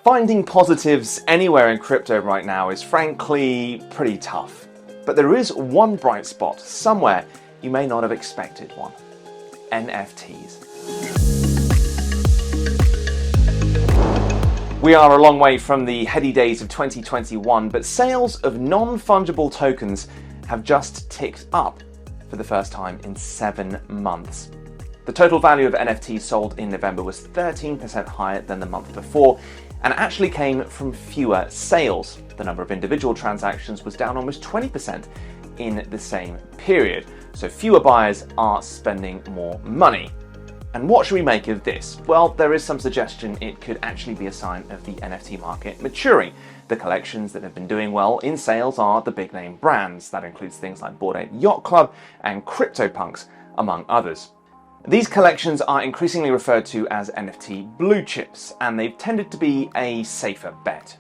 Finding positives anywhere in crypto right now is frankly pretty tough. But there is one bright spot somewhere you may not have expected one. NFTs. We are a long way from the heady days of 2021, but sales of non-fungible tokens have just ticked up for the first time in 7 months. The total value of NFTs sold in November was 13% higher than the month before, and actually came from fewer sales. The number of individual transactions was down almost 20% in the same period, so fewer buyers are spending more money. And what should we make of this? Well, there is some suggestion it could actually be a sign of the NFT market maturing. The collections that have been doing well in sales are the big name brands. That includes things like Bored Ape Yacht Club and CryptoPunks, among others. These collections are increasingly referred to as NFT blue chips, and they've tended to be a safer bet.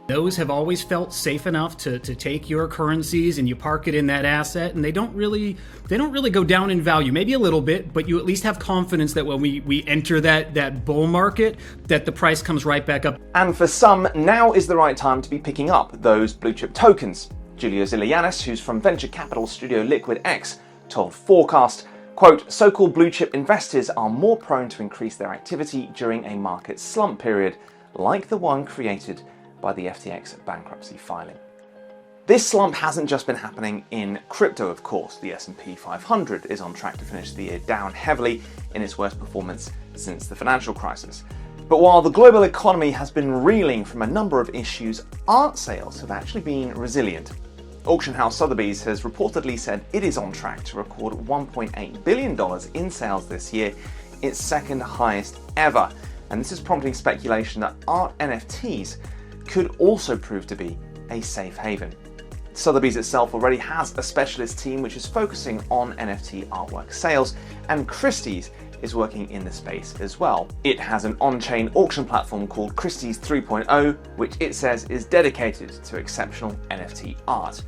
Those have always felt safe enough to take your currencies and you park it in that asset, and they don't really go down in value. Maybe a little bit, but you at least have confidence that when we enter that bull market, that the price comes right back up. And for some, now is the right time to be picking up those blue chip tokens. Julio Zilianis, who's from venture capital studio Liquid X, told Forkast, quote, so-called blue chip investors are more prone to increase their activity during a market slump period, like the one created by the FTX bankruptcy filing. This slump hasn't just been happening in crypto, of course. The S&P 500 is on track to finish the year down heavily in its worst performance since the financial crisis. But while the global economy has been reeling from a number of issues, art sales have actually been resilient. Auction house Sotheby's has reportedly said it is on track to record $1.8 billion in sales this year, its second highest ever. And this is prompting speculation that art NFTs could also prove to be a safe haven. Sotheby's itself already has a specialist team which is focusing on NFT artwork sales, and Christie's is working in the space as well. It has an on-chain auction platform called Christie's 3.0, which it says is dedicated to exceptional NFT art.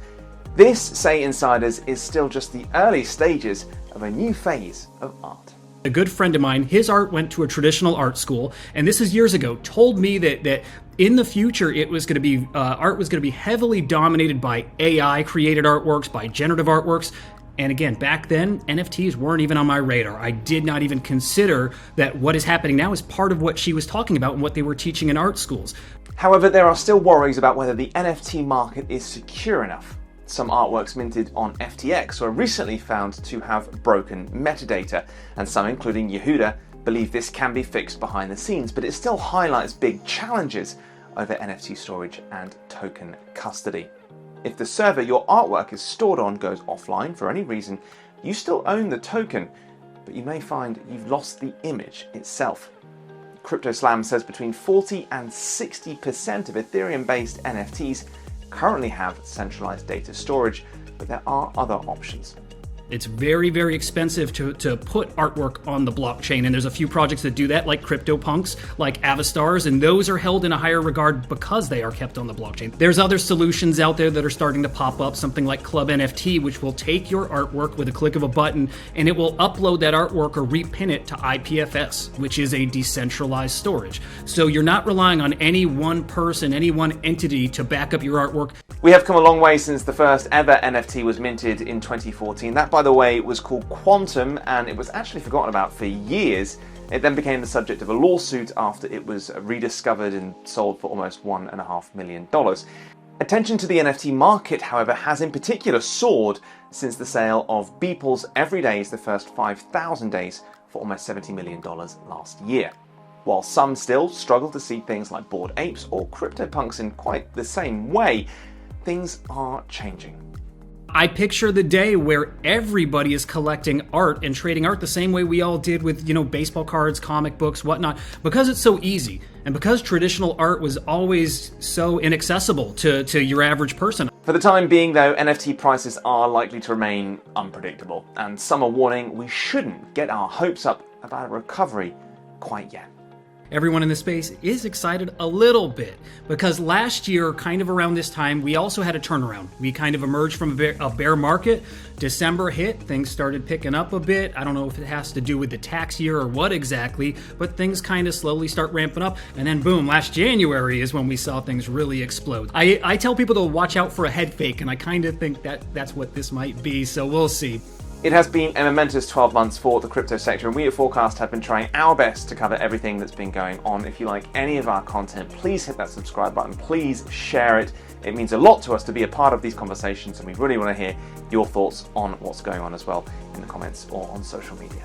This, say insiders, is still just the early stages of a new phase of art. A good friend of mine, his art went to a traditional art school, and this is years ago, told me that in the future it was going to be art was going to be heavily dominated by AI created artworks, by generative artworks. And again, back then, NFTs weren't even on my radar. I did not even consider that what is happening now is part of what she was talking about and what they were teaching in art schools. However, there are still worries about whether the NFT market is secure enough. Some artworks minted on FTX were recently found to have broken metadata, and some, including Yehuda, believe this can be fixed behind the scenes, but it still highlights big challenges over NFT storage and token custody. If the server your artwork is stored on goes offline for any reason, you still own the token, but you may find you've lost the image itself. CryptoSlam says between 40 and 60% of Ethereum-based NFTs currently have centralized data storage, but there are other options. It's very, very expensive to put artwork on the blockchain, and there's a few projects that do that, like CryptoPunks, like Avastars, and those are held in a higher regard because they are kept on the blockchain. There's other solutions out there that are starting to pop up, something like Club NFT, which will take your artwork with a click of a button, and it will upload that artwork or repin it to IPFS, which is a decentralized storage. So you're not relying on any one person, any one entity to back up your artwork. We have come a long way since the first ever NFT was minted in 2014. That, by the way, was called Quantum, and it was actually forgotten about for years. It then became the subject of a lawsuit after it was rediscovered and sold for almost $1.5 million. Attention to the NFT market, however, has in particular soared since the sale of Beeple's Everydays the first 5,000 days for almost $70 million last year. While some still struggle to see things like Bored Apes or CryptoPunks in quite the same way, things are changing. I picture the day where everybody is collecting art and trading art the same way we all did with, baseball cards, comic books, whatnot, because it's so easy and because traditional art was always so inaccessible to your average person. For the time being, though, NFT prices are likely to remain unpredictable, and some are warning we shouldn't get our hopes up about a recovery quite yet. everyone in the space is excited a little bit, because last year, kind of around this time, we also had a turnaround. We kind of emerged from a bear market. December hit, things started picking up a bit. I don't know if it has to do with the tax year or what exactly, but things kind of slowly start ramping up. And then boom, last January is when we saw things really explode. I tell people to watch out for a head fake, and I kind of think that's what this might be, so we'll see. It has been a momentous 12 months for the crypto sector, and we at Forkast have been trying our best to cover everything that's been going on. If you like any of our content, please hit that subscribe button, please share it. It means a lot to us to be a part of these conversations, and we really want to hear your thoughts on what's going on as well in the comments or on social media.